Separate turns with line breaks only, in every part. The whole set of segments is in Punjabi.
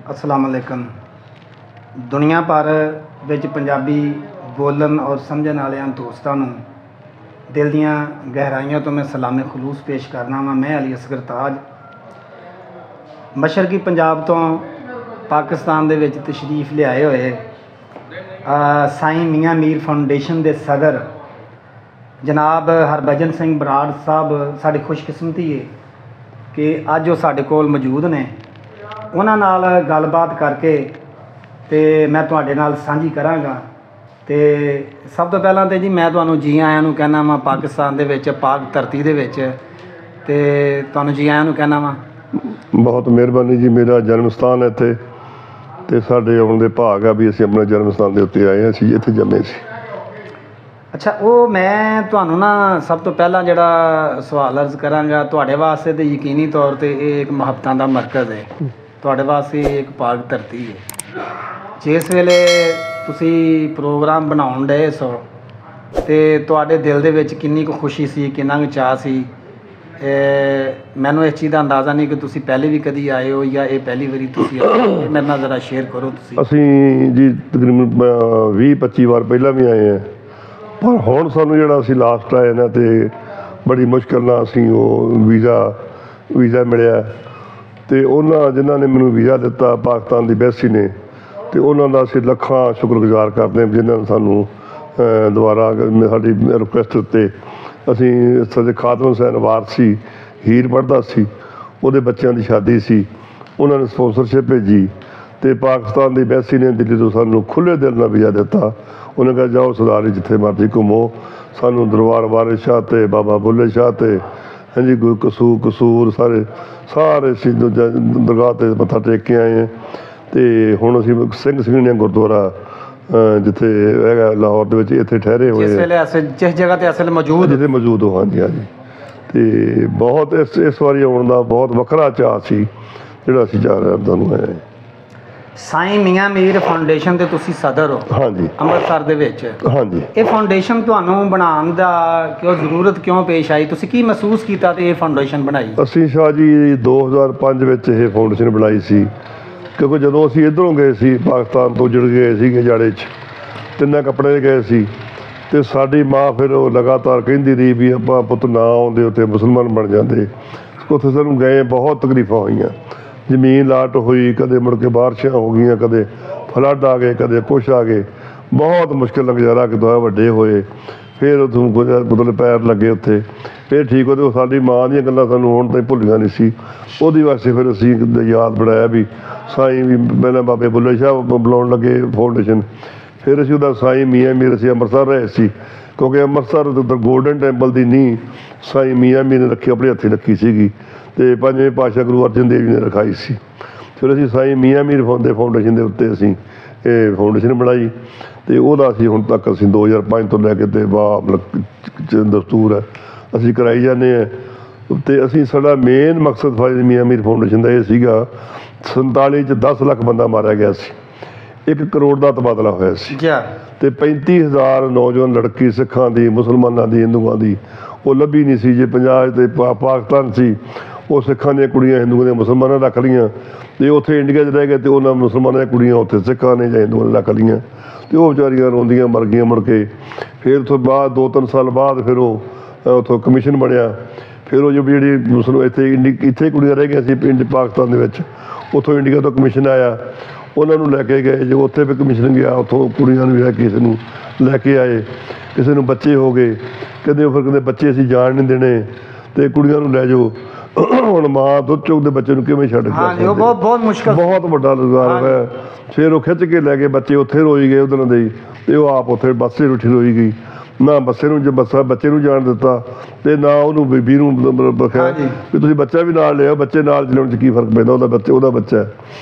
अस्सलाम वालेकुम। दुनिया भर ਵਿੱਚ ਪੰਜਾਬੀ ਬੋਲਣ ਔਰ ਸਮਝਣ ਵਾਲਿਆਂ ਦੋਸਤਾਂ ਨੂੰ ਦਿਲ ਦੀਆਂ ਗਹਿਰਾਈਆਂ ਤੋਂ ਮੈਂ ਸਲਾਮੇ ਖਲੂਸ ਪੇਸ਼ ਕਰਨਾ ਵਾਂ। ਮੈਂ ਅਲੀ ਅਸਗਰ ਤਾਜ ਮਸ਼ਰਕੀ ਪੰਜਾਬ ਤੋਂ ਪਾਕਿਸਤਾਨ ਦੇ ਵਿੱਚ ਤਸ਼ਰੀਫ ਲਿਆਏ ਹੋਏ ਸਾਈਂ ਮੀਆਂ ਮੀਰ ਫਾਊਂਡੇਸ਼ਨ ਦੇ ਸਦਰ ਜਨਾਬ ਹਰਭਜਨ ਸਿੰਘ ਬਰਾੜ ਸਾਹਿਬ ਸਾਡੀ ਖੁਸ਼ਕਿਸਮਤੀ ਹੈ ਕਿ ਅੱਜ ਉਹ ਸਾਡੇ ਕੋਲ ਮੌਜੂਦ ਨੇ। ਉਹਨਾਂ ਨਾਲ ਗੱਲਬਾਤ ਕਰਕੇ ਤੇ ਮੈਂ ਤੁਹਾਡੇ ਨਾਲ ਸਾਂਝੀ ਕਰਾਂਗਾ। ਤੇ ਸਭ ਤੋਂ ਪਹਿਲਾਂ ਤੇ ਜੀ ਮੈਂ ਤੁਹਾਨੂੰ ਜੀ ਆਇਆਂ ਨੂੰ ਕਹਿਣਾ ਵਾਂ ਪਾਕਿਸਤਾਨ ਦੇ ਵਿੱਚ, ਪਾਕ ਧਰਤੀ ਦੇ ਵਿੱਚ, ਤੇ ਤੁਹਾਨੂੰ ਜੀ ਆਇਆਂ ਨੂੰ ਕਹਿਣਾ ਵਾਂ।
ਬਹੁਤ ਮਿਹਰਬਾਨੀ ਜੀ। ਮੇਰਾ ਜਨਮ ਸਥਾਨ ਹੈ ਇੱਥੇ ਤੇ ਸਾਡੇ ਆਉਣ ਦੇ ਭਾਗ ਆ ਵੀ ਅਸੀਂ ਆਪਣੇ ਜਨਮ ਸਥਾਨ ਦੇ ਉੱਤੇ ਆਏ ਹਾਂ। ਅਸੀਂ ਇੱਥੇ ਜੰਮੇ ਸੀ।
ਅੱਛਾ, ਉਹ ਮੈਂ ਤੁਹਾਨੂੰ ਨਾ ਸਭ ਤੋਂ ਪਹਿਲਾਂ ਜਿਹੜਾ ਸਵਾਲ ਅਰਜ਼ ਕਰਾਂਗਾ, ਤੁਹਾਡੇ ਵਾਸਤੇ ਤਾਂ ਯਕੀਨੀ ਤੌਰ 'ਤੇ ਇਹ ਇੱਕ ਮੁਹੱਬਤਾਂ ਦਾ ਮਰਕਜ਼ ਹੈ, ਤੁਹਾਡੇ ਵਾਸਤੇ ਇੱਕ ਪਾਕ ਧਰਤੀ ਹੈ। ਜਿਸ ਵੇਲੇ ਤੁਸੀਂ ਪ੍ਰੋਗਰਾਮ ਬਣਾਉਣ ਡਏ ਸੋ ਅਤੇ ਤੁਹਾਡੇ ਦਿਲ ਦੇ ਵਿੱਚ ਕਿੰਨੀ ਕੁ ਖੁਸ਼ੀ ਸੀ, ਕਿੰਨਾ ਕੁ ਚਾਅ ਸੀ, ਮੈਨੂੰ ਇਸ ਚੀਜ਼ ਦਾ ਅੰਦਾਜ਼ਾ ਨਹੀਂ ਕਿ ਤੁਸੀਂ ਪਹਿਲੇ ਵੀ ਕਦੀ ਆਏ ਹੋ ਜਾਂ ਇਹ ਪਹਿਲੀ ਵਾਰੀ ਤੁਸੀਂ ਆਏ। ਮੇਰੇ ਨਾਲ ਜ਼ਰਾ ਸ਼ੇਅਰ ਕਰੋ ਤੁਸੀਂ।
ਅਸੀਂ ਜੀ ਤਕਰੀਬਨ 20-25 ਵਾਰ ਪਹਿਲਾਂ ਵੀ ਆਏ ਹਾਂ, ਪਰ ਹੁਣ ਸਾਨੂੰ ਜਿਹੜਾ ਅਸੀਂ ਲਾਸਟ ਆਏ ਨਾ ਤੇ ਬੜੀ ਮੁਸ਼ਕਿਲ ਨਾਲ ਅਸੀਂ ਉਹ ਵੀਜ਼ਾ ਮਿਲਿਆ ਅਤੇ ਉਹਨਾਂ ਜਿਨ੍ਹਾਂ ਨੇ ਮੈਨੂੰ ਵੀਜ਼ਾ ਦਿੱਤਾ ਪਾਕਿਸਤਾਨ ਦੀ ਐਮਬੈਸੀ ਨੇ, ਅਤੇ ਉਹਨਾਂ ਦਾ ਅਸੀਂ ਲੱਖਾਂ ਸ਼ੁਕਰਗੁਜ਼ਾਰ ਕਰਦੇ ਹਾਂ ਜਿਨ੍ਹਾਂ ਨੇ ਸਾਨੂੰ ਦੁਬਾਰਾ ਸਾਡੀ ਰਿਕੁਐਸਟ ਉੱਤੇ ਅਸੀਂ ਸਾਡੇ ਖਾਤਮ ਹੁਸੈਨ ਵਾਰਸ ਸੀ, ਹੀਰ ਪੜ੍ਹਦਾ ਸੀ, ਉਹਦੇ ਬੱਚਿਆਂ ਦੀ ਸ਼ਾਦੀ ਸੀ, ਉਹਨਾਂ ਨੇ ਸਪੋਂਸਰਸ਼ਿਪ ਭੇਜੀ ਅਤੇ ਪਾਕਿਸਤਾਨ ਦੀ ਐਮਬੈਸੀ ਨੇ ਦਿੱਲੀ ਤੋਂ ਸਾਨੂੰ ਖੁੱਲ੍ਹੇ ਦਿਲ ਨਾਲ ਵੀਜ਼ਾ ਦਿੱਤਾ। ਉਹਨੇ ਕਿਹਾ ਜਾਓ ਸਰਦਾਰੀ ਜਿੱਥੇ ਮਰਜ਼ੀ ਘੁੰਮੋ। ਸਾਨੂੰ ਦਰਬਾਰ ਵਾਰਿਸ ਸ਼ਾਹ ਅਤੇ ਬਾਬਾ ਬੁੱਲੇ ਸ਼ਾਹ ਅਤੇ ਹਾਂਜੀ ਕਸੂਰ ਸਾਰੇ ਅਸੀਂ ਦਰਗਾਹ 'ਤੇ ਮੱਥਾ ਟੇਕ ਕੇ ਆਏ ਹਾਂ। ਅਤੇ ਹੁਣ ਅਸੀਂ ਸਿੰਘ ਸਿੰਘਣੀਆਂ ਗੁਰਦੁਆਰਾ ਜਿੱਥੇ ਹੈਗਾ ਲਾਹੌਰ ਦੇ ਵਿੱਚ ਇੱਥੇ ਠਹਿਰੇ ਹੋਏ
ਜਿਸ ਜਗ੍ਹਾ 'ਤੇ ਅਸਲ ਮੌਜੂਦ
ਜਿੱਥੇ ਮੌਜੂਦ ਹੋ। ਹਾਂਜੀ ਅਤੇ ਬਹੁਤ ਇਸ ਵਾਰੀ ਆਉਣ ਦਾ ਬਹੁਤ ਵੱਖਰਾ ਚਾਅ ਸੀ ਜਿਹੜਾ ਅਸੀਂ ਚਾਹ ਰਹੇ ਤੁਹਾਨੂੰ ਹੈ।
ਸਾਈਂ ਮੀਆਂ ਮੀਰ ਫਾਊਂਡੇਸ਼ਨ ਦੇ ਤੁਸੀਂ ਸਦਰ ਹੋ? ਹਾਂਜੀ, ਅੰਮ੍ਰਿਤਸਰ ਦੇ ਵਿੱਚ।
ਹਾਂਜੀ।
ਇਹ ਫਾਊਂਡੇਸ਼ਨ ਤੁਹਾਨੂੰ ਬਣਾਉਣ ਦਾ ਜ਼ਰੂਰਤ ਕਿਉਂ ਪੇਸ਼ ਆਈ? ਤੁਸੀਂ ਕੀ ਮਹਿਸੂਸ ਕੀਤਾ ਤੇ ਇਹ ਫਾਊਂਡੇਸ਼ਨ ਬਣਾਈ?
ਅਸੀਂ ਸ਼ਾਹ ਜੀ 2005 ਵਿੱਚ ਇਹ ਫਾਊਂਡੇਸ਼ਨ ਬਣਾਈ ਸੀ, ਕਿਉਂਕਿ ਜਦੋਂ ਅਸੀਂ ਇੱਧਰੋਂ ਗਏ ਸੀ ਪਾਕਿਸਤਾਨ ਤੋਂ ਜੁੜ ਗਏ ਸੀਗੇ ਜਾੜੇ 'ਚ, ਤਿੰਨਾਂ ਕੱਪੜੇ ਗਏ ਸੀ, ਅਤੇ ਸਾਡੀ ਮਾਂ ਫਿਰ ਉਹ ਲਗਾਤਾਰ ਕਹਿੰਦੀ ਰਹੀ ਵੀ ਆਪਾਂ ਪੁੱਤ ਨਾ ਆਉਂਦੇ ਉੱਥੇ ਮੁਸਲਮਾਨ ਬਣ ਜਾਂਦੇ। ਉੱਥੇ ਸਾਨੂੰ ਗਏ ਬਹੁਤ ਤਕਲੀਫਾਂ ਹੋਈਆਂ, ਜ਼ਮੀਨ ਲਾਟ ਹੋਈ, ਕਦੇ ਮੁੜ ਕੇ ਬਾਰਿਸ਼ਾਂ ਹੋ ਗਈਆਂ, ਕਦੇ ਫਲੱਡ ਆ ਗਏ, ਕਦੇ ਕੁਛ ਆ ਗਏ, ਬਹੁਤ ਮੁਸ਼ਕਿਲ ਨਾਲ ਗੁਜ਼ਾਰਾ ਕਿਦੋਂ ਵੱਡੇ ਹੋਏ। ਫਿਰ ਉੱਥੋਂ ਕੁਦਰਤ ਪੈਰ ਲੱਗੇ ਉੱਥੇ, ਫਿਰ ਠੀਕ ਉਹਦੇ ਸਾਡੀ ਮਾਂ ਦੀਆਂ ਗੱਲਾਂ ਸਾਨੂੰ ਹੁਣ ਤਾਈਂ ਭੁੱਲੀਆਂ ਨਹੀਂ ਸੀ। ਉਹਦੀ ਵਾਸਤੇ ਫਿਰ ਅਸੀਂ ਯਾਦ ਬਣਾਇਆ ਵੀ ਸਾਈਂ ਵੀ ਪਹਿਲਾਂ ਬਾਬੇ ਬੁੱਲੇ ਸ਼ਾਹ ਬੁਲਾਉਣ ਲੱਗੇ ਫਾਊਂਡੇਸ਼ਨ, ਫਿਰ ਅਸੀਂ ਉਹਦਾ ਸਾਈਂ ਮੀਆਂ ਮੀਰ ਅਸੀਂ ਅੰਮ੍ਰਿਤਸਰ ਰਹੇ ਸੀ, ਕਿਉਂਕਿ ਅੰਮ੍ਰਿਤਸਰ ਗੋਲਡਨ ਟੈਂਪਲ ਦੀ ਨੀਂਹ ਸਾਈਂ ਮੀਆਂ ਮੀਰ ਨੇ ਰੱਖੀ, ਆਪਣੇ ਹੱਥੀਂ ਰੱਖੀ ਸੀਗੀ, ਅਤੇ ਪੰਜਵੇਂ ਪਾਤਸ਼ਾਹ ਗੁਰੂ ਅਰਜਨ ਦੇਵ ਜੀ ਨੇ ਰਖਾਈ ਸੀ। ਫਿਰ ਅਸੀਂ ਸਾਈਂ ਮੀਆਂ ਮੀਰ ਫਾਊਂਡੇਸ਼ਨ ਦੇ ਉੱਤੇ ਅਸੀਂ ਇਹ ਫਾਊਂਡੇਸ਼ਨ ਬਣਾਈ, ਅਤੇ ਉਹਦਾ ਅਸੀਂ ਹੁਣ ਤੱਕ ਅਸੀਂ 2005 ਤੋਂ ਲੈ ਕੇ ਅਤੇ ਦਸਤੂਰ ਹੈ ਅਸੀਂ ਕਰਾਈ ਜਾਂਦੇ ਹਾਂ। ਅਤੇ ਅਸੀਂ ਸਾਡਾ ਮੇਨ ਮਕਸਦ ਮੀਆਂ ਮੀਰ ਫਾਊਂਡੇਸ਼ਨ ਦਾ ਇਹ ਸੀਗਾ, 47 'ਚ 10 ਲੱਖ ਬੰਦਾ ਮਾਰਿਆ ਗਿਆ ਸੀ, 1 ਕਰੋੜ ਦਾ ਤਬਾਦਲਾ ਹੋਇਆ ਸੀ, ਅਤੇ 35,000 ਨੌਜਵਾਨ ਲੜਕੀ ਸਿੱਖਾਂ ਦੀ, ਮੁਸਲਮਾਨਾਂ ਦੀ, ਹਿੰਦੂਆਂ ਦੀ ਉਹ ਲੱਭੀ ਨਹੀਂ ਸੀ। ਜੇ ਪੰਜਾਬ ਅਤੇ ਪਾਕਿਸਤਾਨ ਸੀ, ਉਹ ਸਿੱਖਾਂ ਦੀਆਂ ਕੁੜੀਆਂ ਹਿੰਦੂਆਂ ਦੀਆਂ ਮੁਸਲਮਾਨਾਂ ਰੱਖ ਲਈਆਂ, ਅਤੇ ਉੱਥੇ ਇੰਡੀਆ 'ਚ ਰਹਿ ਗਏ ਅਤੇ ਉਹਨਾਂ ਮੁਸਲਮਾਨਾਂ ਦੀਆਂ ਕੁੜੀਆਂ ਉੱਥੇ ਸਿੱਖਾਂ ਨੇ ਜਾਂ ਹਿੰਦੂਆਂ ਨੇ ਰੱਖ ਲਈਆਂ, ਅਤੇ ਉਹ ਵਿਚਾਰੀਆਂ ਰੋਂਦੀਆਂ ਮਰ ਗਈਆਂ ਮੁੜ ਕੇ। ਫਿਰ ਉਸ ਤੋਂ ਬਾਅਦ 2-3 ਸਾਲ ਬਾਅਦ ਫਿਰ ਉਹ ਉੱਥੋਂ ਕਮਿਸ਼ਨ ਬਣਿਆ, ਫਿਰ ਉਹ ਜਿਹੜੀ ਇੱਥੇ ਕੁੜੀਆਂ ਰਹਿ ਗਈਆਂ ਸੀ ਪਾਕਿਸਤਾਨ ਦੇ ਵਿੱਚ, ਉੱਥੋਂ ਇੰਡੀਆ ਤੋਂ ਕਮਿਸ਼ਨ ਆਇਆ, ਉਹਨਾਂ ਨੂੰ ਲੈ ਕੇ ਗਏ, ਜੋ ਉੱਥੇ ਵੀ ਕਮਿਸ਼ਨ ਗਿਆ ਉੱਥੋਂ ਕੁੜੀਆਂ ਨੂੰ ਕਿਸੇ ਨੂੰ ਲੈ ਕੇ ਆਏ, ਕਿਸੇ ਨੂੰ ਬੱਚੇ ਹੋ ਗਏ, ਕਹਿੰਦੇ ਫਿਰ ਕਹਿੰਦੇ ਬੱਚੇ ਅਸੀਂ ਜਾਣ ਨਹੀਂ ਦੇਣੇ ਅਤੇ ਕੁੜੀਆਂ ਨੂੰ ਲੈ ਜਾਓ। ਹੁਣ ਮਾਂ ਦੁੱਧ ਚੁੱਕਦੇ ਬੱਚੇ ਨੂੰ ਕਿਵੇਂ ਛੱਡ ਕੇ?
ਬਹੁਤ ਮੁਸ਼ਕਿਲ,
ਬਹੁਤ ਵੱਡਾ ਰੁਜ਼ਗਾਰ ਹੋਇਆ। ਫਿਰ ਉਹ ਖਿੱਚ ਕੇ ਲੈ ਕੇ ਬੱਚੇ ਉੱਥੇ ਰੋਈ ਗਏ ਉਹਨਾਂ ਦੇ, ਅਤੇ ਉਹ ਆਪ ਉੱਥੇ ਬੱਸੇ ਰੁੱਠੀ ਰੋਈ ਗਈ, ਨਾ ਬੱਚੇ ਨੂੰ ਜਾਣ ਦਿੱਤਾ ਅਤੇ ਨਾ ਉਹਨੂੰ ਬੀਬੀ ਨੂੰ ਰੱਖਿਆ ਵੀ ਤੁਸੀਂ ਬੱਚਾ ਵੀ ਨਾਲ ਲਿਆਓ, ਬੱਚੇ ਨਾਲ ਲਿਆਉਣ 'ਚ ਕੀ ਫਰਕ ਪੈਂਦਾ, ਉਹਦਾ ਬੱਚਾ ਹੈ।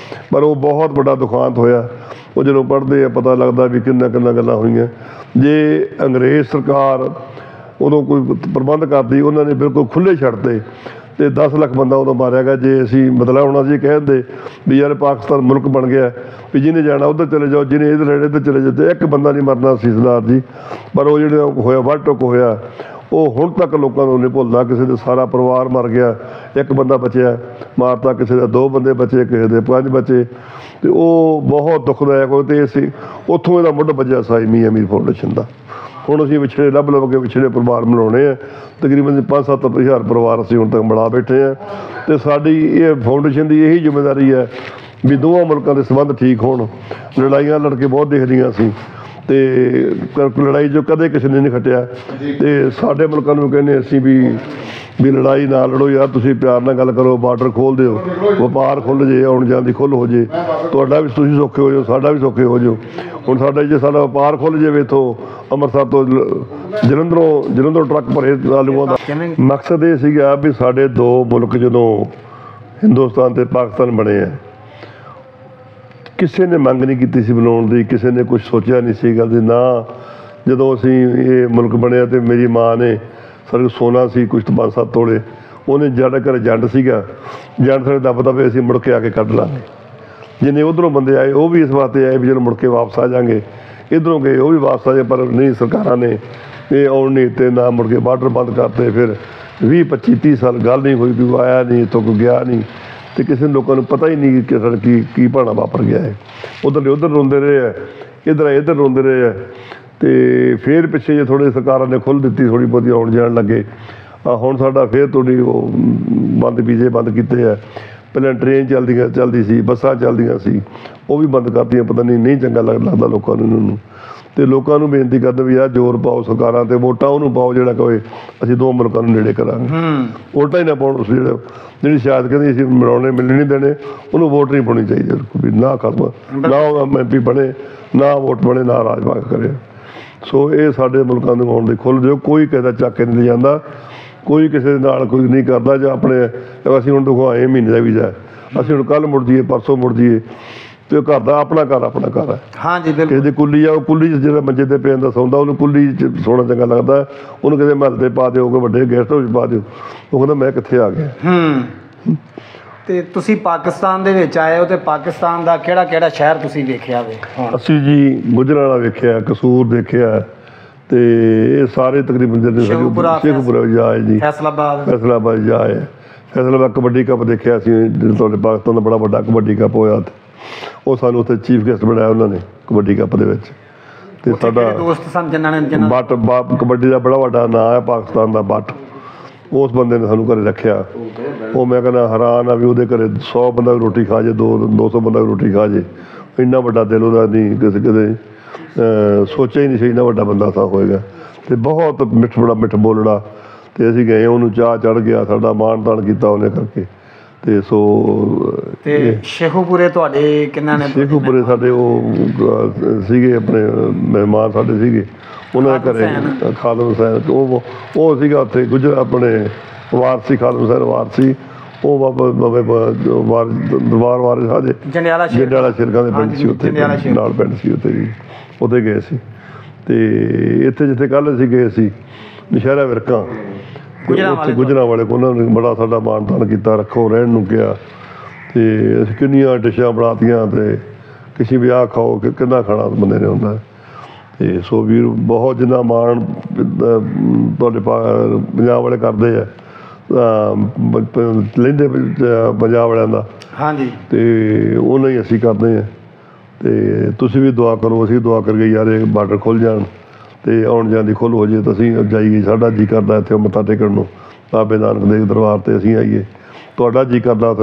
ਪਰ ਉਹ ਬਹੁਤ ਵੱਡਾ ਦੁਖਾਂਤ ਹੋਇਆ। ਉਹ ਜਦੋਂ ਪੜ੍ਹਦੇ ਆ ਪਤਾ ਲੱਗਦਾ ਵੀ ਕਿੰਨਾ ਗੱਲਾਂ ਹੋਈਆਂ। ਜੇ ਅੰਗਰੇਜ਼ ਸਰਕਾਰ ਉਦੋਂ ਕੋਈ ਪ੍ਰਬੰਧ ਕਰਦੀ, ਉਹਨਾਂ ਨੇ ਬਿਲਕੁਲ ਖੁੱਲ੍ਹੇ ਛੱਡਦੇ ਅਤੇ 10 ਲੱਖ ਬੰਦਾ ਉਦੋਂ ਮਾਰਿਆ ਗਿਆ। ਜੇ ਅਸੀਂ ਬਦਲਾ ਹੋਣਾ ਸੀ ਕਹਿੰਦੇ ਵੀ ਯਾਰ ਪਾਕਿਸਤਾਨ ਮੁਲਕ ਬਣ ਗਿਆ ਵੀ ਜਿਹਨੇ ਜਾਣਾ ਉੱਧਰ ਚਲੇ ਜਾਓ, ਜਿਹਨੇ ਇੱਧਰ ਰਹਿਣਾ ਇੱਧਰ ਚਲੇ ਜਾਓ, ਅਤੇ ਇੱਕ ਬੰਦਾ ਨਹੀਂ ਮਰਨਾ ਸੀ ਸਰਦਾਰ ਜੀ। ਪਰ ਉਹ ਜਿਹੜਾ ਹੋਇਆ ਵੱਢ ਟੁੱਕ ਹੋਇਆ, ਉਹ ਹੁਣ ਤੱਕ ਲੋਕਾਂ ਨੂੰ ਨਹੀਂ ਭੁੱਲਦਾ। ਕਿਸੇ ਦੇ ਸਾਰਾ ਪਰਿਵਾਰ ਮਰ ਗਿਆ, ਇੱਕ ਬੰਦਾ ਬਚਿਆ ਮਾਰਤਾ, ਕਿਸੇ ਦੇ 2 ਬੰਦੇ ਬਚੇ, ਕਿਸੇ ਦੇ 5 ਬਚੇ, ਤੇ ਉਹ ਬਹੁਤ ਦੁਖਦਾਇਕ ਹੋਏ। ਤੇ ਅਸੀਂ ਉੱਥੋਂ ਇਹਦਾ ਮੁੱਢ ਵੱਜਿਆ ਸਾਈ ਮੀਆਂ ਮੀਰ ਫਾਊਂਡੇਸ਼ਨ ਦਾ। ਹੁਣ ਅਸੀਂ ਵਿਛੜੇ ਲੱਭ ਕੇ ਵਿਛੜੇ ਪਰਿਵਾਰ ਬਣਾਉਣੇ ਆ। ਤਕਰੀਬਨ 5-7 ਹਜ਼ਾਰ ਪਰਿਵਾਰ ਅਸੀਂ ਹੁਣ ਤੱਕ ਬਣਾ ਬੈਠੇ ਹਾਂ। ਤੇ ਸਾਡੀ ਇਹ ਫਾਊਂਡੇਸ਼ਨ ਦੀ ਇਹੀ ਜ਼ਿੰਮੇਵਾਰੀ ਹੈ ਵੀ ਦੋਵਾਂ ਮੁਲਕਾਂ ਦੇ ਸੰਬੰਧ ਠੀਕ ਹੋਣ। ਲੜਾਈਆਂ ਲੜ ਕੇ ਬਹੁਤ ਦੇਖਦੀਆਂ ਸੀ, ਤੇ ਲੜਾਈ 'ਚੋਂ ਕਦੇ ਕਿਸੇ ਨੇ ਨਹੀਂ ਖਟਿਆ। ਤੇ ਸਾਡੇ ਮੁਲਕਾਂ ਨੂੰ ਕਹਿੰਦੇ ਅਸੀਂ ਵੀ ਲੜਾਈ ਨਾ ਲੜੋ ਯਾਰ, ਤੁਸੀਂ ਪਿਆਰ ਨਾਲ ਗੱਲ ਕਰੋ, ਬਾਰਡਰ ਖੋਲ੍ਹ ਦਿਓ, ਵਪਾਰ ਖੁੱਲ੍ਹ ਜੇ, ਆਉਣ ਜਾਣ ਦੀ ਖੁੱਲ੍ਹ ਹੋ ਜੇ, ਤੁਹਾਡਾ ਵੀ ਤੁਸੀਂ ਸੌਖੇ ਹੋ ਜਾਓ, ਸਾਡਾ ਵੀ ਸੌਖੇ ਹੋ ਜਾਓ। ਹੁਣ ਸਾਡਾ ਵਪਾਰ ਖੁੱਲ੍ਹ ਜਾਵੇ ਇੱਥੋਂ ਅੰਮ੍ਰਿਤਸਰ ਤੋਂ ਜਲੰਧਰੋਂ ਟਰੱਕ ਭਰੇ ਆਲੂਆਂ ਦਾ। ਮਕਸਦ ਇਹ ਸੀਗਾ ਵੀ ਸਾਡੇ 2 ਮੁਲਕ ਜਦੋਂ ਹਿੰਦੁਸਤਾਨ ਅਤੇ ਪਾਕਿਸਤਾਨ ਬਣੇ ਆ, ਕਿਸੇ ਨੇ ਮੰਗ ਨਹੀਂ ਕੀਤੀ ਸੀ ਬਣਾਉਣ ਦੀ, ਕਿਸੇ ਨੇ ਕੁਛ ਸੋਚਿਆ ਨਹੀਂ ਸੀ ਗੱਲ ਦੀ ਨਾ। ਜਦੋਂ ਅਸੀਂ ਇਹ ਮੁਲਕ ਬਣਿਆ ਤੇ ਮੇਰੀ ਮਾਂ ਨੇ ਸਾਡੇ ਕੋਲ ਸੋਨਾ ਸੀ ਕੁਛ 5-7 ਤੋਲੇ, ਉਹਨੇ ਜਿਹੜਾ ਘਰ ਏਜੰਟ ਸੀਗਾ, ਏਜੰਟ ਸਾਡੇ ਦੱਬਦਾ ਵੀ ਅਸੀਂ ਮੁੜ ਕੇ ਆ ਕੇ ਕੱਢ ਲਾਂਗੇ। ਜਿੰਨੇ ਉੱਧਰੋਂ ਬੰਦੇ ਆਏ ਉਹ ਵੀ ਇਸ ਵਾਸਤੇ ਆਏ ਵੀ ਜਦੋਂ ਮੁੜ ਕੇ ਵਾਪਸ ਆ ਜਾਵਾਂਗੇ, ਇੱਧਰੋਂ ਗਏ ਉਹ ਵੀ ਵਾਪਸ ਆ ਜਾਏ, ਪਰ ਨਹੀਂ, ਸਰਕਾਰਾਂ ਨੇ ਇਹ ਆਉਣ ਨਹੀਂ ਦਿੱਤੇ, ਨਾ ਮੁੜ ਕੇ ਬਾਰਡਰ ਬੰਦ ਕਰਤੇ। ਫਿਰ 20-25-30 ਸਾਲ ਗੱਲ ਨਹੀਂ ਹੋਈ, ਕੋਈ ਆਇਆ ਨਹੀਂ, ਇੱਥੋਂ ਕੋਈ ਗਿਆ ਨਹੀਂ, ਤੇ ਕਿਸੇ ਲੋਕਾਂ ਨੂੰ ਪਤਾ ਹੀ ਨਹੀਂ ਕਿ ਸਾਡਾ ਕੀ ਭਾਣਾ ਵਾਪਰ ਗਿਆ ਹੈ। ਉੱਧਰ ਰੋਂਦੇ ਰਹੇ ਹੈ, ਇੱਧਰ ਰੋਂਦੇ ਰਹੇ ਹੈ। ਤੇ ਫਿਰ ਪਿੱਛੇ ਜੇ ਥੋੜ੍ਹੇ ਸਰਕਾਰਾਂ ਨੇ ਖੁੱਲ੍ਹ ਦਿੱਤੀ, ਥੋੜ੍ਹੀ ਬਹੁਤੀ ਆਉਣ ਜਾਣ ਲੱਗੇ। ਹੁਣ ਸਾਡਾ ਫਿਰ ਥੋੜ੍ਹੀ ਉਹ ਵੀਜ਼ੇ ਬੰਦ ਕੀਤੇ ਹੈ। ਪਹਿਲਾਂ ਟ੍ਰੇਨ ਚੱਲਦੀ ਸੀ, ਬੱਸਾਂ ਚੱਲਦੀਆਂ ਸੀ, ਉਹ ਵੀ ਬੰਦ ਕਰਤੀਆਂ। ਪਤਾ ਨਹੀਂ ਚੰਗਾ ਲੱਗਦਾ ਲੋਕਾਂ ਨੂੰ ਇਹਨਾਂ ਨੂੰ। ਤੇ ਲੋਕਾਂ ਨੂੰ ਬੇਨਤੀ ਕਰਦੇ ਵੀ ਯਾਰ ਜ਼ੋਰ ਪਾਓ ਸਰਕਾਰਾਂ ਤੇ, ਵੋਟਾਂ ਉਹਨੂੰ ਪਾਓ ਜਿਹੜਾ ਕਹੇ ਅਸੀਂ 2 ਮੁਲਕਾਂ ਨੂੰ ਨੇੜੇ ਕਰਾਂਗੇ। ਵੋਟਾਂ ਹੀ ਨਾ ਪਾਉਣ, ਜਿਹੜੀ ਸ਼ਾਇਦ ਕਹਿੰਦੀ ਅਸੀਂ ਮਿਲਾਉਣੇ ਮਿਲਣੇ ਨਹੀਂ ਦੇਣੇ, ਉਹਨੂੰ ਵੋਟ ਨਹੀਂ ਪਾਉਣੀ ਚਾਹੀਦੀ ਵੀ ਨਾ ਨਾ ਉਹ MP ਬਣੇ, ਨਾ ਵੋਟ ਬਣੇ, ਨਾ ਰਾਜ ਭਾਗ ਕਰੇ। ਸੋ ਇਹ ਸਾਡੇ ਮੁਲਕਾਂ ਨੂੰ ਆਉਣ ਦੀ ਖੁੱਲ੍ਹ ਦਿਓ। ਕੋਈ ਕਿਸੇ ਦਾ ਚੱਕ ਕੇ ਨਹੀਂ ਜਾਂਦਾ, ਕੋਈ ਕਿਸੇ ਦੇ ਨਾਲ ਕੋਈ ਨਹੀਂ ਕਰਦਾ। ਜਾਂ ਆਪਣੇ ਅਸੀਂ ਹੁਣ ਦਿਖਾਏ ਮਹੀਨੇ ਦਾ ਵੀਜ਼ਾ, ਅਸੀਂ ਹੁਣ ਕੱਲ੍ਹ ਮੁੜ ਜਾਈਏ, ਪਰਸੋਂ ਮੁੜ ਜਾਈਏ, ਤੇ ਉਹ ਘਰ ਦਾ ਆਪਣਾ ਘਰ ਹੈ।
ਹਾਂਜੀ ਬਿਲਕੁਲ।
ਕਿਸੇ ਦੀ ਕੁੱਲੀ ਆ, ਉਹ ਕੁੱਲੀ 'ਚ ਜਿਹੜਾ ਮੰਜੇ 'ਤੇ ਪੈਂਦਾ ਸੌਂਦਾ, ਉਹਨੂੰ ਕੁੱਲੀ 'ਚ ਸੋਣਾ ਚੰਗਾ ਲੱਗਦਾ। ਉਹਨੂੰ ਕਿਤੇ ਮਹੱਲ 'ਤੇ ਪਾ ਦਿਓ, ਕੋਈ ਵੱਡੇ ਗੈਸਟ ਹਾਊਸ ਪਾ ਦਿਓ, ਉਹ ਕਹਿੰਦਾ ਮੈਂ ਕਿੱਥੇ ਆ ਗਿਆ।
ਤੇ ਤੁਸੀਂ ਪਾਕਿਸਤਾਨ ਦੇ ਵਿੱਚ ਆਏ ਹੋ, ਤੇ ਪਾਕਿਸਤਾਨ ਦਾ ਕਿਹੜਾ ਸ਼ਹਿਰ ਤੁਸੀਂ ਵੇਖਿਆ ਵੇ?
ਅਸੀਂ ਜੀ ਗੁਜਰਾਂਵਾਲਾ ਵੇਖਿਆ, ਕਸੂਰ ਦੇਖਿਆ, ਤੇ ਇਹ ਸਾਰੇ ਤਕਰੀਬਨ ਜਿਹੜੇ ਸ਼ੇਖੂਪੁਰਾ ਜਾਏ ਜੀ, ਫੈਸਲਾਬਾਦ ਜਾਏ, ਫੈਸਲਾਬਾਦ ਕਬੱਡੀ ਕੱਪ ਦੇਖਿਆ ਅਸੀਂ। ਤੁਹਾਡੇ ਪਾਕਿਸਤਾਨ ਦਾ ਬੜਾ ਵੱਡਾ ਕਬੱਡੀ ਕੱਪ ਹੋਇਆ, ਉਹ ਸਾਨੂੰ ਉੱਥੇ ਚੀਫ ਗੈਸਟ ਬਣਾਇਆ ਉਹਨਾਂ ਨੇ ਕਬੱਡੀ ਕੱਪ ਦੇ ਵਿੱਚ। ਤੇ ਸਾਡਾ
ਦੋਸਤ ਸਨ ਜਿਨ੍ਹਾਂ ਨੇ
ਬੱਟ ਕਬੱਡੀ ਦਾ ਬੜਾ ਵੱਡਾ ਨਾਂ ਹੈ ਪਾਕਿਸਤਾਨ ਦਾ, ਬੱਟ, ਉਸ ਬੰਦੇ ਨੇ ਸਾਨੂੰ ਘਰੇ ਰੱਖਿਆ। ਉਹ ਮੈਂ ਕਹਿੰਦਾ ਹੈਰਾਨ ਆ ਵੀ ਉਹਦੇ ਘਰੇ 100 ਬੰਦਾ ਵੀ ਰੋਟੀ ਖਾ ਜੇ, 200 ਬੰਦਾ ਵੀ ਰੋਟੀ ਖਾ ਜੇ। ਇੰਨਾ ਵੱਡਾ ਦਿਲ ਉਹਦਾ ਨਹੀਂ, ਕਦੇ ਸੋਚਿਆ ਹੀ ਨਹੀਂ ਸੀ ਇੰਨਾ ਵੱਡਾ ਬੰਦਾ ਤਾਂ ਹੋਏਗਾ। ਤੇ ਬਹੁਤ ਮਿੱਠ ਬੋਲਣਾ। ਤੇ ਅਸੀਂ ਗਏ, ਉਹਨੂੰ ਚਾਹ ਚੜ੍ਹ ਗਿਆ, ਸਾਡਾ ਮਾਣ ਤਾਣ ਕੀਤਾ ਉਹਨੇ ਕਰਕੇ। ਤੇ ਸੋ
ਤੇ ਸ਼ੇਖੂਪੁਰੇ ਤੁਹਾਡੇ ਕਿੰਨਾ ਨੇ?
ਸ਼ੇਖੂਪੁਰੇ ਸਾਡੇ ਉਹ ਸੀਗੇ ਆਪਣੇ ਮਹਿਮਾਨ ਸਾਡੇ ਸੀਗੇ, ਉਹਨਾਂ ਦੇ ਘਰੇ ਖਾਲਦ ਹੁਸੈਨ, ਉਹ ਸੀਗਾ ਉੱਥੇ ਆਪਣੇ ਵਾਰਸੀ, ਖਾਲਦ ਹੁਸੈਨ ਵਾਰਸੀ, ਉਹ ਦਰਬਾਰ ਵਾਰਿਸ ਸਾਹਿਬ ਜੰਡਿਆਲਾ ਸ਼ੇਰਖਾਂ ਦੇ ਪਿੰਡ ਸੀ, ਉੱਥੇ ਨਾਲ ਪਿੰਡ ਸੀ, ਉੱਥੇ ਗਏ ਸੀ। ਤੇ ਇੱਥੇ ਜਿੱਥੇ ਕੱਲ੍ਹ ਅਸੀਂ ਗਏ ਸੀ ਨੌਸ਼ਹਿਰਾ ਵਿਰਕਾਂ, ਉੱਥੇ ਗੁਜਰਾਂਵਾਲੇ ਕੋਲ ਉਹਨਾਂ ਨੇ ਬੜਾ ਸਾਡਾ ਮਾਣ ਤਾਣ ਕੀਤਾ, ਰੱਖੋ ਰਹਿਣ ਨੂੰ ਕਿਹਾ। ਤੇ ਅਸੀਂ ਕਿੰਨੀਆਂ ਡਿਸ਼ਾਂ ਬਣਾਤੀਆਂ, ਤੇ ਕਿਸੇ ਵੀ ਆਹ ਖਾਓ ਕਿ ਕਿੰਨਾ ਖਾਣਾ ਬੰਦੇ ਨੇ ਹੁੰਦਾ। ਤੇ ਸੋ ਵੀਰ ਬਹੁਤ ਜਿੰਨਾ ਮਾਣ ਤੁਹਾਡੇ ਪੰਜਾਬ ਵਾਲੇ ਕਰਦੇ ਆ, ਲੈਂਦੇ ਪੰਜਾਬ ਵਾਲਿਆਂ ਦਾ।
ਹਾਂਜੀ।
ਤੇ ਉਹਨਾਂ ਹੀ ਅਸੀਂ ਕਰਦੇ ਹਾਂ। ਤੇ ਤੁਸੀਂ ਵੀ ਦੁਆ ਕਰੋ, ਅਸੀਂ ਦੁਆ ਕਰੀਏ ਯਾਰ ਇਹ ਬਾਰਡਰ ਖੁੱਲ੍ਹ ਜਾਣ ਤੇ ਆਉਣ ਜਾਣ ਦੀ ਖੁੱਲ੍ਹ ਹੋ ਜਾਏ, ਤਾਂ ਅਸੀਂ ਜਾਈਏ। ਸਾਡਾ ਜੀ ਕਰਦਾ ਇੱਥੇ ਮੱਥਾ ਟੇਕਣ ਨੂੰ, ਬਾਬੇ ਨਾਨਕ ਦੇ ਦਰਬਾਰ 'ਤੇ ਅਸੀਂ ਆਈਏ। ਤੁਹਾਡਾ ਜੀ ਕਰਦਾ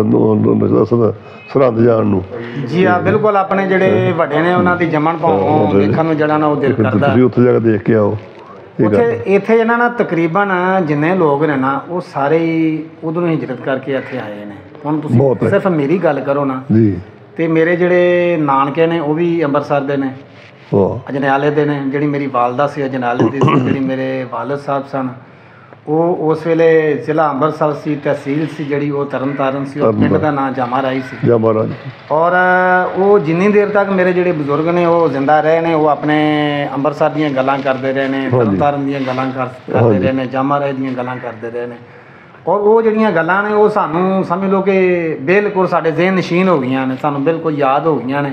ਸਰਹੰਦ ਜਾਣ ਨੂੰ।
ਜੀ ਹਾਂ ਬਿਲਕੁਲ। ਆਪਣੇ ਜਿਹੜੇ ਵੱਡੇ ਨੇ ਉਹਨਾਂ ਦੀ ਜੰਮਣ ਭਾਵ ਵੇਖਣ ਨੂੰ ਜਿਹੜਾ ਨਾ ਉਹ ਦਿਲ ਕਰਦਾ,
ਤੁਸੀਂ ਉੱਥੇ ਜਾ ਕੇ ਦੇਖ ਕੇ ਆਓ।
ਇੱਥੇ ਜਿਹੜਾ ਨਾ ਤਕਰੀਬਨ ਜਿੰਨੇ ਲੋਕ ਨੇ ਨਾ ਉਹ ਸਾਰੇ ਹੀ ਉਧਰੋਂ ਹਿਜਰਤ ਕਰਕੇ ਇੱਥੇ ਆਏ ਨੇ। ਹੁਣ ਤੁਸੀਂ ਸਿਰਫ ਮੇਰੀ ਗੱਲ ਕਰੋ ਨਾ
ਜੀ,
ਤੇ ਮੇਰੇ ਜਿਹੜੇ ਨਾਨਕੇ ਨੇ ਉਹ ਵੀ ਅੰਮ੍ਰਿਤਸਰ ਦੇ ਨੇ, ਅਜਨਾਲੇ ਦੇ ਨੇ। ਜਿਹੜੀ ਮੇਰੀ ਵਾਲਦਾ ਸੀ ਅਜਨਾਲੇ ਦੀ ਸੀ, ਜਿਹੜੀ ਮੇਰੇ ਵਾਲਦ ਸਾਹਿਬ ਸਨ ਉਹ ਉਸ ਵੇਲੇ ਜ਼ਿਲ੍ਹਾ ਅੰਮ੍ਰਿਤਸਰ ਸੀ, ਤਹਿਸੀਲ ਸੀ ਜਿਹੜੀ ਉਹ ਤਰਨਤਾਰਨ ਸੀ, ਉਹ ਪਿੰਡ ਦਾ ਨਾਂ ਜਾਮਾ ਰਾਈ ਸੀ। ਔਰ ਉਹ ਜਿੰਨੀ ਦੇਰ ਤੱਕ ਮੇਰੇ ਜਿਹੜੇ ਬਜ਼ੁਰਗ ਨੇ ਉਹ ਜ਼ਿੰਦਾ ਰਹੇ ਨੇ, ਉਹ ਆਪਣੇ ਅੰਮ੍ਰਿਤਸਰ ਦੀਆਂ ਗੱਲਾਂ ਕਰਦੇ ਰਹੇ ਨੇ, ਤਰਨਤਾਰਨ ਦੀਆਂ ਗੱਲਾਂ ਕਰਦੇ ਰਹੇ ਨੇ, ਜਾਮਾ ਰਾਈ ਦੀਆਂ ਗੱਲਾਂ ਕਰਦੇ ਰਹੇ ਨੇ। ਔਰ ਉਹ ਜਿਹੜੀਆਂ ਗੱਲਾਂ ਨੇ ਉਹ ਸਾਨੂੰ ਸਮਝ ਲਓ ਕਿ ਬਿਲਕੁਲ ਸਾਡੇ ਜ਼ਿਹਨ ਨਸ਼ੀਨ ਹੋ ਗਈਆਂ ਨੇ, ਸਾਨੂੰ ਬਿਲਕੁਲ ਯਾਦ ਹੋ ਗਈਆਂ ਨੇ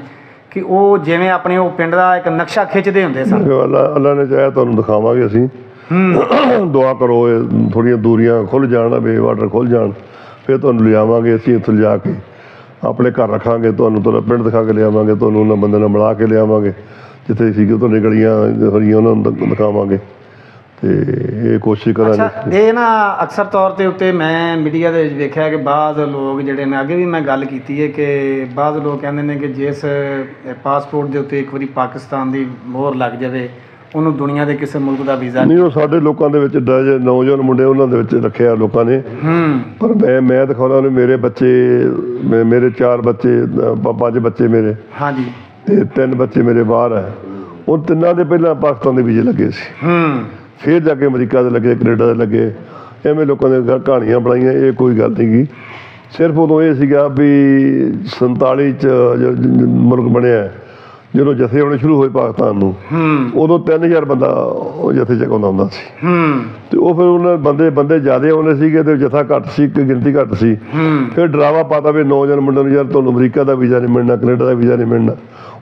ਕਿ ਉਹ ਜਿਵੇਂ ਆਪਣੇ ਉਹ ਪਿੰਡ ਦਾ ਇੱਕ ਨਕਸ਼ਾ ਖਿੱਚਦੇ ਹੁੰਦੇ ਸਨ।
ਅੱਲਾ ਨੇ ਚਾਹਿਆ ਤੁਹਾਨੂੰ ਦਿਖਾਵਾਂਗੇ ਅਸੀਂ। ਦੁਆ ਕਰੋ ਇਹ ਥੋੜ੍ਹੀਆਂ ਦੂਰੀਆਂ ਖੁੱਲ੍ਹ ਜਾਣ, ਬੇ ਬਾਰਡਰ ਖੁੱਲ੍ਹ ਜਾਣ, ਫਿਰ ਤੁਹਾਨੂੰ ਲਿਜਾਵਾਂਗੇ ਅਸੀਂ ਇੱਥੇ ਲਿਜਾ ਕੇ ਆਪਣੇ ਘਰ ਰੱਖਾਂਗੇ, ਤੁਹਾਨੂੰ ਤੁਹਾਡਾ ਪਿੰਡ ਦਿਖਾ ਕੇ ਲਿਆਵਾਂਗੇ, ਤੁਹਾਨੂੰ ਉਹਨਾਂ ਬੰਦੇ ਨਾਲ ਮਿਲਾ ਕੇ ਲਿਆਵਾਂਗੇ, ਜਿੱਥੇ ਸੀਗੇ ਤੁਹਾਡੀ ਗਲੀਆਂ ਹਰੀਆਂ ਉਹਨਾਂ ਨੂੰ ਦਿਖਾਵਾਂਗੇ ਤੇ ਇਹ ਕੋਸ਼ਿਸ਼ ਕਰਾਂਗੇ।
ਇਹ ਨਾ ਅਕਸਰ ਤੌਰ ਤੇ ਉੱਤੇ ਮੈਂ ਮੀਡੀਆ ਦੇ ਵਿੱਚ ਵੇਖਿਆ ਕਿ ਬਾਅਦ ਲੋਕ ਜਿਹੜੇ ਨੇ, ਅੱਗੇ ਵੀ ਮੈਂ ਗੱਲ ਕੀਤੀ ਹੈ ਕਿ ਬਾਅਦ ਲੋਕ ਕਹਿੰਦੇ ਨੇ ਕਿ ਜਿਸ ਪਾਸਪੋਰਟ ਦੇ ਉੱਤੇ ਇੱਕ ਵਾਰੀ ਪਾਕਿਸਤਾਨ ਦੀ ਮੋਹਰ ਲੱਗ ਜਾਵੇ ਉਹਨੂੰ ਦੁਨੀਆ ਦੇ ਕਿਸੇ ਮੁਲਕ ਦਾ ਵੀਜ਼ਾ
ਨਹੀਂ। ਉਹ ਸਾਡੇ ਲੋਕਾਂ ਦੇ ਵਿੱਚ ਨੌਜਵਾਨ ਮੁੰਡੇ ਉਹਨਾਂ ਦੇ ਵਿੱਚ ਰੱਖਿਆ ਲੋਕਾਂ ਨੇ, ਪਰ ਮੈਂ ਦਿਖਾਉਣਾ ਉਹਨੇ ਮੇਰੇ ਬੱਚੇ, ਮੇਰੇ 4 ਬੱਚੇ 5 ਬੱਚੇ ਮੇਰੇ, ਹਾਂਜੀ, ਤੇ 3 ਬੱਚੇ ਮੇਰੇ ਬਾਹਰ ਹੈ। ਉਹ ਤਿੰਨਾਂ ਦੇ ਪਹਿਲਾਂ ਪਾਕਿਸਤਾਨ ਦੇ ਵੀਜ਼ੇ ਲੱਗੇ ਸੀ, ਫਿਰ ਜਾ ਕੇ ਅਮਰੀਕਾ ਦੇ ਲੱਗੇ, ਕੈਨੇਡਾ ਦੇ ਲੱਗੇ। ਐਵੇਂ ਲੋਕਾਂ ਨੇ ਕਹਾਣੀਆਂ ਬਣਾਈਆਂ, ਇਹ ਕੋਈ ਗੱਲ ਨਹੀਂ ਗੀ। ਸਿਰਫ ਉਦੋਂ ਇਹ ਸੀਗਾ ਵੀ 47 'ਚ ਮੁਲਕ ਬਣਿਆ, ਜਦੋਂ ਜਥੇ ਆਉਣੇ ਸ਼ੁਰੂ ਹੋਏ ਪਾਕਿਸਤਾਨ ਨੂੰ, ਉਦੋਂ 3000 ਬੰਦਾ ਉਹ ਜਥੇ 'ਚ ਆਉਂਦਾ ਹੁੰਦਾ ਸੀ, ਤੇ ਉਹ ਫਿਰ ਉਹਨਾਂ ਬੰਦੇ ਜ਼ਿਆਦਾ ਆਉਂਦੇ ਸੀਗੇ ਤੇ ਜਥਾ ਘੱਟ ਸੀ, ਗਿਣਤੀ ਘੱਟ ਸੀ। ਫਿਰ ਡਰਾਵਾ ਪਾਤਾ ਵੀ ਨੌਜਵਾਨ ਮੁੰਡੇ ਨੂੰ ਯਾਰ ਤੁਹਾਨੂੰ ਅਮਰੀਕਾ ਦਾ ਵੀਜ਼ਾ ਨਹੀਂ ਮਿਲਣਾ, ਕੈਨੇਡਾ ਦਾ ਵੀਜ਼ਾ ਨਹੀਂ ਮਿਲਣਾ।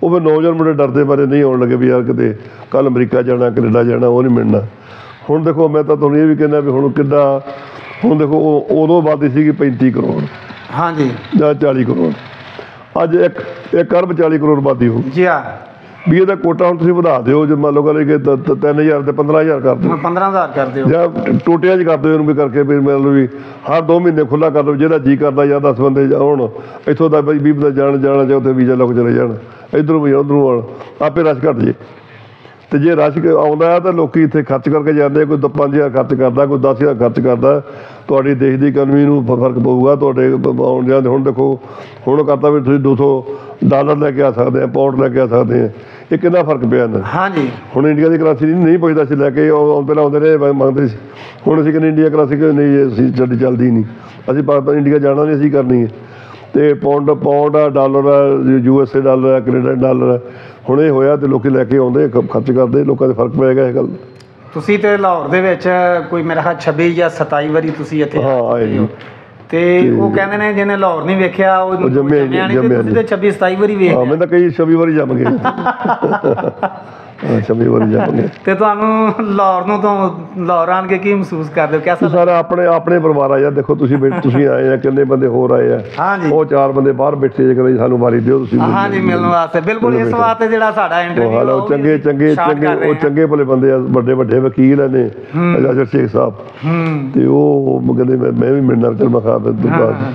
ਉਹ ਫਿਰ ਨੌਜਵਾਨ ਮੁੰਡੇ ਡਰਦੇ ਬਾਰੇ ਨਹੀਂ ਆਉਣ ਲੱਗੇ ਵੀ ਯਾਰ ਕਿਤੇ ਕੱਲ੍ਹ ਅਮਰੀਕਾ ਜਾਣਾ, ਕੈਨੇਡਾ ਜਾਣਾ, ਉਹ ਨਹੀਂ ਮਿਲਣਾ। ਹੁਣ ਦੇਖੋ ਮੈਂ ਤਾਂ ਤੁਹਾਨੂੰ ਇਹ ਵੀ ਕਹਿੰਦਾ ਵੀ ਹੁਣ ਕਿੱਦਾਂ, ਹੁਣ ਦੇਖੋ ਉਦੋਂ ਆਬਾਦੀ ਸੀਗੀ 35 ਕਰੋੜ, ਹਾਂਜੀ, ਜਾਂ 40 ਕਰੋੜ, ਅੱਜ 1 ਅਰਬ 40 ਕਰੋੜ ਆਬਾਦੀ ਹੋ ਗਈ ਵੀ। ਇਹਦਾ ਕੋਟਾ ਹੁਣ ਤੁਸੀਂ ਵਧਾ ਦਿਓ, ਜੇ ਮੰਨ ਲਓ ਕਰੇ ਕਿ 3000 ਤੇ 15000 ਕਰ ਦਿਓ, 15000 ਕਰ ਦਿਓ, ਜਾਂ ਟੋਟਿਆਂ 'ਚ ਕਰ ਦਿਓ ਇਹਨੂੰ ਵੀ ਕਰਕੇ, ਵੀ ਮਤਲਬ ਵੀ ਹਰ 2 ਮਹੀਨੇ ਖੁੱਲ੍ਹਾ ਕਰ ਦਿਓ, ਜਿਹੜਾ ਜੀ ਕਰਦਾ ਜਾਂ 10 ਬੰਦੇ ਆਉਣ ਇੱਥੋਂ ਦਾ 20 ਬੰਦੇ ਜਾਣਾ ਜਾਂ ਉੱਥੇ ਵੀਜ਼ਾ ਲੱਗ ਚਲੇ ਜਾਣ, ਇੱਧਰੋਂ ਵੀ ਉੱਧਰੋਂ ਆਉਣ, ਆਪੇ ਰਸ਼ ਘੱਟ ਜੇ। ਤੇ ਜੇ ਰਸ਼ ਆਉਂਦਾ ਹੈ ਤਾਂ ਲੋਕ ਇੱਥੇ ਖਰਚ ਕਰਕੇ ਜਾਂਦੇ, ਕੋਈ 5000 ਖਰਚ ਕਰਦਾ, ਕੋਈ 10000 ਖਰਚ ਕਰਦਾ, ਤੁਹਾਡੀ ਦੇਸ਼ ਦੀ ਇਕਨਮੀ ਨੂੰ ਫਰਕ ਪਊਗਾ ਤੁਹਾਡੇ ਆਉਣ ਜਾਂਦੇ। ਹੁਣ ਦੇਖੋ ਹੁਣ ਕਰਤਾ ਵੀ ਤੁਸੀਂ $200 ਲੈ ਕੇ ਆ ਸਕਦੇ ਆ, ਪਾਉਂਡ ਲੈ ਕੇ ਆ ਸਕਦੇ ਆ, ਇਹ ਕਿੰਨਾ ਫਰਕ ਪਿਆ ਨਾ। ਹਾਂਜੀ, ਹੁਣ ਇੰਡੀਆ ਦੀ ਕਰੰਸੀ ਨਹੀਂ ਪੁੱਛਦਾ ਸੀ ਲੈ ਕੇ, ਪਹਿਲਾਂ ਆਉਂਦੇ ਰਹੇ ਮੰਗਦੇ ਸੀ, ਹੁਣ ਅਸੀਂ ਕਹਿੰਦੇ ਇੰਡੀਆ ਕਰੰਸੀ ਨਹੀਂ, ਅਸੀਂ ਸਾਡੀ ਚੱਲਦੀ ਨਹੀਂ, ਅਸੀਂ ਪਾਕਿਸਤਾਨ ਇੰਡੀਆ ਜਾਣਾ ਨਹੀਂ, ਅਸੀਂ ਕਰਨੀ ਹੈ। ਤੇ ਪਾਉਂਡ ਆ, ਡਾਲਰ ਆ, USA ਡਾਲਰ ਆ, ਕੈਨੇਡਾ ਡਾਲਰ ਆ। ਹੁਣ ਇਹ ਹੋਇਆ ਤੇ ਲੋਕੀ ਲੈ ਕੇ ਆਉਂਦੇ, ਖਰਚ ਕਰਦੇ, ਲੋਕਾਂ ਦੇ ਫਰਕ ਪਏਗਾ ਇਹ ਗੱਲ। ਤੁਸੀਂ ਤੇ ਲਾਹੌਰ ਦੇ ਵਿੱਚ ਕੋਈ ਮੇਰਾ ਖਿਆਲ 26 ਜਾਂ 27 ਵਾਰੀ ਤੁਸੀਂ ਇੱਥੇ ਆਏ ਜੀ, ਤੇ ਉਹ ਕਹਿੰਦੇ ਨੇ ਜਿਹਨੇ ਲਾਹੌਰ ਨਹੀਂ ਵੇਖਿਆ ਉਹ ਜੰਮਿਆ ਨਹੀਂ, ਤੇ ਤੁਸੀਂ ਤੇ 26 27 ਵਾਰੀ ਵੇਖ ਲਿਆ। ਮੈਂ ਤਾਂ ਕਈ 26 ਵਾਰੀ ਜੰਮ ਗਿਆ। 26 ਵਾਰੀ ਜੰਮ ਗਿਆ। ਤੇ ਤੁਹਾਨੂੰ ਲਾਹੌਰ ਨੂੰ ਤੋਂ ਲਾਹੌਰ ਆਣ ਕੇ ਕੀ ਮਹਿਸੂਸ ਕਰਦੇ ਹੋ, ਕਿਹਦਾ? ਸਾਰਾ ਆਪਣੇ ਪਰਿਵਾਰ ਆ ਯਾਰ, ਦੇਖੋ ਤੁਸੀਂ ਆਏ ਆ, ਕਿੰਨੇ ਬੰਦੇ ਹੋਰ ਆਏ ਆ, ਉਹ 4 ਬੰਦੇ ਬਾਹਰ ਬੈਠੇ ਜੇ, ਕਹਿੰਦੇ ਸਾਨੂੰ ਵਾਰੀ ਦਿਓ ਤੁਸੀਂ। ਹਾਂਜੀ, ਮਿਲਣ ਵਾਸਤੇ ਬਿਲਕੁਲ, ਇਸ ਵਾਸਤੇ ਜਿਹੜਾ ਸਾਡਾ ਇੰਟਰਵਿਊ ਉਹ ਚੰਗੇ ਭਲੇ ਬੰਦੇ ਆ, ਵੱਡੇ ਵਕੀਲ ਨੇ, ਅਜਾਜ਼ਰ ਸ਼ੇਖ ਸਾਹਿਬ, ਤੇ ਉਹ ਕਹਿੰਦੇ ਮੈਂ ਵੀ ਮਿਲਣਾ, ਚਲ ਮੈਂ ਖਾ ਦੁਕਾਨ।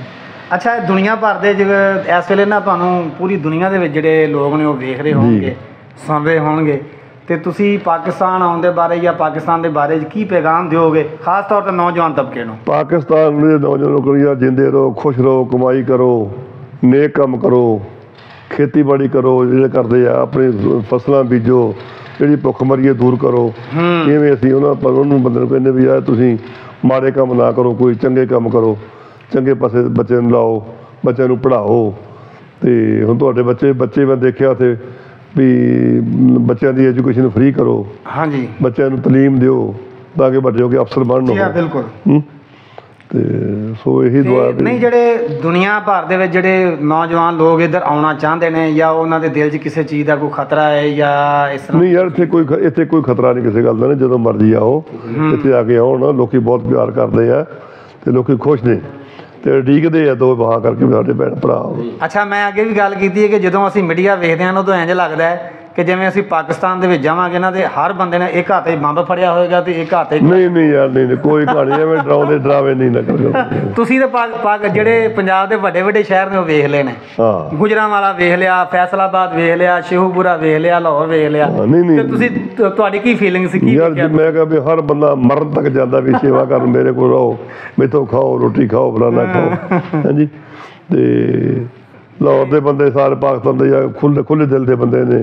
ਅੱਛਾ, ਦੁਨੀਆ ਭਰ ਦੇ ਜਿਵੇਂ ਇਸ ਵੇਲੇ ਨਾ ਤੁਹਾਨੂੰ ਪੂਰੀ ਦੁਨੀਆ ਦੇ ਵਿੱਚ ਜਿਹੜੇ ਲੋਕ ਨੇ ਉਹ ਵੇਖ ਰਹੇ ਹੋਣਗੇ, ਸੁਣ ਰਹੇ ਹੋਣਗੇ, ਤੇ ਤੁਸੀਂ ਪਾਕਿਸਤਾਨ ਆਉਣ ਦੇ ਬਾਰੇ ਜਾਂ ਪਾਕਿਸਤਾਨ ਦੇ ਬਾਰੇ ਕੀ ਪੈਗਾਮ ਦਿਓਗੇ, ਖਾਸ ਤੌਰ ਤੇ ਨੌਜਵਾਨ ਤਬਕੇ ਨੂੰ? ਪਾਕਿਸਤਾਨ ਦੇ ਨੌਜਵਾਨ ਲੋਕਾਂ ਨੂੰ ਜਿੰਦੇ ਰਹੋ, ਖੁਸ਼ ਰਹੋ, ਕਮਾਈ ਕਰੋ, ਨੇਕ ਕੰਮ ਕਰੋ, ਖੇਤੀਬਾੜੀ ਕਰੋ, ਜਿਹੜੇ ਕਰਦੇ ਆ ਆਪਣੀ ਫਸਲਾਂ ਬੀਜੋ, ਜਿਹੜੀ ਭੁੱਖਮਰੀ ਦੂਰ ਕਰੋ। ਕਿਵੇਂ ਅਸੀਂ ਉਹਨੂੰ ਬੰਦੇ ਨੂੰ ਕਹਿੰਦੇ ਵੀ ਯਾਰ ਤੁਸੀਂ ਮਾੜੇ ਕੰਮ ਨਾ ਕਰੋ, ਕੋਈ ਚੰਗੇ ਕੰਮ ਕਰੋ, ਚੰਗੇ ਪਾਸੇ ਬੱਚਿਆਂ ਨੂੰ ਲਾਓ, ਬੱਚਿਆਂ ਨੂੰ ਪੜ੍ਹਾਓ। ਤੇ ਹੁਣ ਤੁਹਾਡੇ ਬੱਚੇ ਮੈਂ ਦੇਖਿਆ ਉੱਥੇ ਵੀ ਬੱਚਿਆਂ ਦੀ ਐਜੂਕੇਸ਼ਨ ਫ੍ਰੀ ਕਰੋ, ਹਾਂਜੀ, ਬੱਚਿਆਂ ਨੂੰ ਤਾਲੀਮ ਦਿਓ ਤਾਂ ਕਿ ਵੱਡੇ ਹੋ ਕੇ ਅਫਸਰ ਬਣਨ। ਬਿਲਕੁਲ। ਤੇ ਸੋ ਇਹੀ ਦੁਆ। ਨਹੀਂ, ਜਿਹੜੇ ਦੁਨੀਆ ਭਰ ਦੇ ਵਿੱਚ ਜਿਹੜੇ ਨੌਜਵਾਨ ਲੋਕ ਇੱਧਰ ਆਉਣਾ ਚਾਹੁੰਦੇ ਨੇ, ਜਾਂ ਉਹਨਾਂ ਦੇ ਦਿਲ 'ਚ ਕਿਸੇ ਚੀਜ਼ ਦਾ ਕੋਈ ਖਤਰਾ ਹੈ ਜਾਂ ਇਸ ਤਰ੍ਹਾਂ? ਨਹੀਂ ਯਾਰ, ਇੱਥੇ ਕੋਈ ਖਤਰਾ ਨਹੀਂ ਕਿਸੇ ਗੱਲ ਦਾ, ਜਦੋਂ ਮਰਜ਼ੀ ਆਓ, ਇੱਥੇ ਆ ਕੇ ਆਉਣ। ਲੋਕੀ ਬਹੁਤ ਪਿਆਰ ਕਰਦੇ ਆ ਤੇ ਲੋਕੀ ਖੁਸ਼ ਨੇ ਤੇ ਉਡੀਕਦੇ ਆ ਦੋ ਬਾਹਾਂ ਕਰਕੇ ਸਾਡੇ ਭੈਣ ਭਰਾ। ਅੱਛਾ, ਮੈਂ ਅੱਗੇ ਵੀ ਗੱਲ ਕੀਤੀ ਹੈ ਕਿ ਜਦੋਂ ਅਸੀਂ ਮੀਡੀਆ ਵੇਖਦੇ ਹਾਂ ਉਦੋਂ ਇੰਝ ਲੱਗਦਾ ਹੈ ਕਿ ਜਿਵੇਂ ਅਸੀਂ ਪਾਕਿਸਤਾਨ ਦੇ ਵਿੱਚ ਜਾਵਾਂਗੇ ਨਾ, ਤੇ ਹਰ ਬੰਦੇ ਨੇ ਇੱਕ ਹੱਥ 'ਚ ਬੰਬ ਫੜਿਆ ਹੋਏਗਾ ਤੇ ਇੱਕ ਹੱਥ 'ਚ। ਨਹੀਂ ਯਾਰ, ਨਹੀਂ, ਕੋਈ ਕਹਾਣੀ ਐਵੇਂ ਡਰਾਵੇ ਨਹੀਂ ਨਾ ਕਰੋ। ਤੁਸੀਂ ਤੇ ਜਿਹੜੇ ਪੰਜਾਬ ਦੇ ਵੱਡੇ ਸ਼ਹਿਰ ਨੇ ਉਹ ਵੇਖ ਲਏ ਨੇ, ਗੁਜਰਾਂਵਾਲਾ ਵੇਖ ਲਿਆ, ਫੈਸਲਾਬਾਦ ਵੇਖ ਲਿਆ, ਸ਼ੇਖੂਪੁਰਾ ਵੇਖ ਲਿਆ, ਲਾਹੌਰ ਵੇਖ ਲਿਆ। ਤੇ ਤੁਸੀਂ, ਤੁਹਾਡੀ ਕੀ ਫੀਲਿੰਗ ਸੀ? ਯਾਰ ਮੈਂ ਕਿਹਾ ਵੀ ਹਰ ਬੰਦਾ ਮਰਨ ਤੱਕ ਜਾਂਦਾ ਵੀ ਸੇਵਾ ਕਰਨ, ਮੇਰੇ ਕੋਲ ਰਹੋ, ਮੈਥੋਂ ਖਾਓ, ਰੋਟੀ ਖਾਓ, ਫਲਾਨਾ ਖਾਓ। ਹਾਂਜੀ, ਤੇ ਲਾਹੌਰ ਦੇ ਬੰਦੇ ਸਾਰੇ ਪਾਕਿਸਤਾਨ ਦੇ ਖੁੱਲੇ ਦਿਲ ਦੇ ਬੰਦੇ ਨੇ,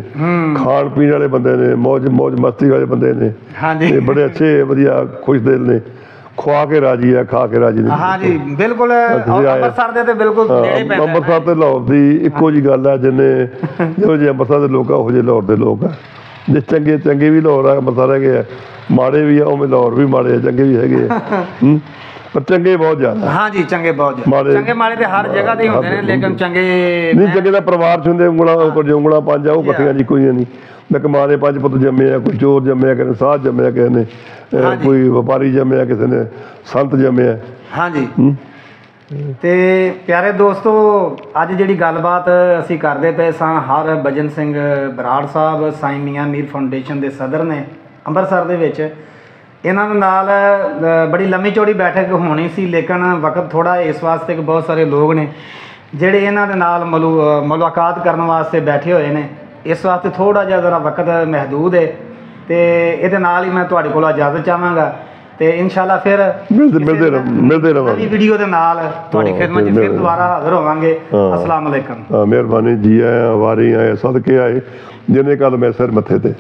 ਖਾਣ ਪੀਣ ਵਾਲੇ ਬੰਦੇ ਨੇ, ਮੌਜ ਮਸਤੀ ਵਾਲੇ ਬੰਦੇ ਨੇ, ਤੇ ਬੜੇ ਅੱਛੇ ਵਧੀਆ ਖੁਸ਼ ਦਿਲ ਨੇ, ਖਵਾ ਕੇ ਰਾਜੀ ਆ, ਖਾ ਕੇ ਰਾਜੀ ਨੇ। ਹਾਂਜੀ, ਬਿਲਕੁਲ। ਅੰਮ੍ਰਿਤਸਰ ਦੇ ਤੇ ਬਿਲਕੁਲ ਨੇੜੇ ਪੈਂਦਾ। ਅੰਮ੍ਰਿਤਸਰ ਤੇ ਲਾਹੌਰ ਦੀ ਇੱਕੋ ਜਿਹੀ ਗੱਲ ਹੈ, ਜਿੰਨੇ ਜਿਹੋ ਜਿਹੇ ਅੰਮ੍ਰਿਤਸਰ ਦੇ ਲੋਕ ਆ ਉਹੋ ਜਿਹੇ ਲਾਹੌਰ ਦੇ ਲੋਕ ਆ। ਜੇ ਚੰਗੇ ਵੀ ਲਾਹੌਰ ਆ, ਅੰਮ੍ਰਿਤਸਰ ਹੈਗੇ ਆ, ਮਾੜੇ ਵੀ ਆ, ਉਵੇਂ ਲਾਹੌਰ ਵੀ ਮਾੜੇ ਆ, ਚੰਗੇ ਵੀ ਹੈਗੇ ਆ। ਪਰ ਚੰਗੇ ਬਹੁਤ ਜ਼ਿਆਦਾ।
ਹਾਂਜੀ ਚੰਗੇ ਬਹੁਤ
ਮਾੜੇ-
ਚੰਗੇ ਮਾੜੇ ਤੇ ਹਰ ਜਗ੍ਹਾ ਤੇ ਹੁੰਦੇ ਨੇ, ਲੇਕਿਨ ਚੰਗੇ
ਨਹੀਂ ਚੰਗੇ ਦਾ ਪਰਿਵਾਰ 'ਚ ਹੁੰਦੇ, ਉਂਗਲਾਂ ਕੁਝ ਉਂਗਲਾਂ ਪੰਜ ਆ ਉਹ ਇਕੱਠੀਆਂ ਜੀ ਕੋਈ ਨਹੀਂ। ਮੈਂ ਕਮਾਰੇ 5 ਪੁੱਤ ਜੰਮੇ ਆ, ਕੋਈ ਚੋਰ ਜੰਮਿਆ, ਕਿਸੇ ਨੇ ਸਾਧ ਜੰਮਿਆ, ਕਿਸੇ ਨੇ ਕੋਈ ਵਪਾਰੀ ਜੰਮਿਆ, ਕਿਸੇ ਨੇ ਸੰਤ ਜੰਮਿਆ।
ਹਾਂਜੀ ਤੇ ਪਿਆਰੇ ਦੋਸਤੋ, ਅੱਜ ਜਿਹੜੀ ਗੱਲਬਾਤ ਅਸੀਂ ਕਰਦੇ ਪਏ ਸਾਂ, ਹਰਭਜਨ ਸਿੰਘ ਬਰਾੜ ਸਾਹਿਬ ਸਾਈਂ ਮੀਆਂ ਮੀਰ ਫਾਊਂਡੇਸ਼ਨ ਦੇ ਸਦਰ ਨੇ ਅੰਮ੍ਰਿਤਸਰ ਦੇ ਵਿੱਚ। ਇਹਨਾਂ ਦੇ ਨਾਲ ਬੜੀ ਲੰਮੀ ਚੌੜੀ ਬੈਠਕ ਹੋਣੀ ਸੀ, ਲੇਕਿਨ ਵਕਤ ਥੋੜ੍ਹਾ ਇਸ ਵਾਸਤੇ ਕਿ ਬਹੁਤ ਸਾਰੇ ਲੋਕ ਨੇ ਜਿਹੜੇ ਇਹਨਾਂ ਦੇ ਨਾਲ ਮੁਲਾਕਾਤ ਕਰਨ ਵਾਸਤੇ ਬੈਠੇ ਹੋਏ ਨੇ। ਇਸ ਵਾਸਤੇ ਥੋੜ੍ਹਾ ਜਿਹਾ ਜ਼ਰਾ ਵਕਤ ਮਹਿਦੂਦ ਹੈ, ਤੇ ਇਹਦੇ ਨਾਲ ਹੀ ਮੈਂ ਤੁਹਾਡੇ ਕੋਲੋਂ ਇਜਾਜ਼ਤ ਚਾਹਾਂਗਾ, ਤੇ ਇਨਸ਼ਾਅੱਲਾ ਫਿਰ
ਮਿਲਦੇ ਰਹਾਂਗੇ
ਵੀਡੀਓ ਦੇ ਨਾਲ ਤੁਹਾਡੀ ਖਿਦਮਤ 'ਚ ਫਿਰ ਦੁਬਾਰਾ ਹਾਜ਼ਰ ਹੋਵਾਂਗੇ। ਅਸਲਾਮ ਅਲੈਕਮ।
ਮਿਹਰਬਾਨੀ ਜੀ, ਆਏ ਵਾਰੀ ਆਏ ਸਦਕੇ ਆਏ ਜਿਹਨੇ ਕਦਮ ਸਿਰ ਮੱਥੇ ਤੇ।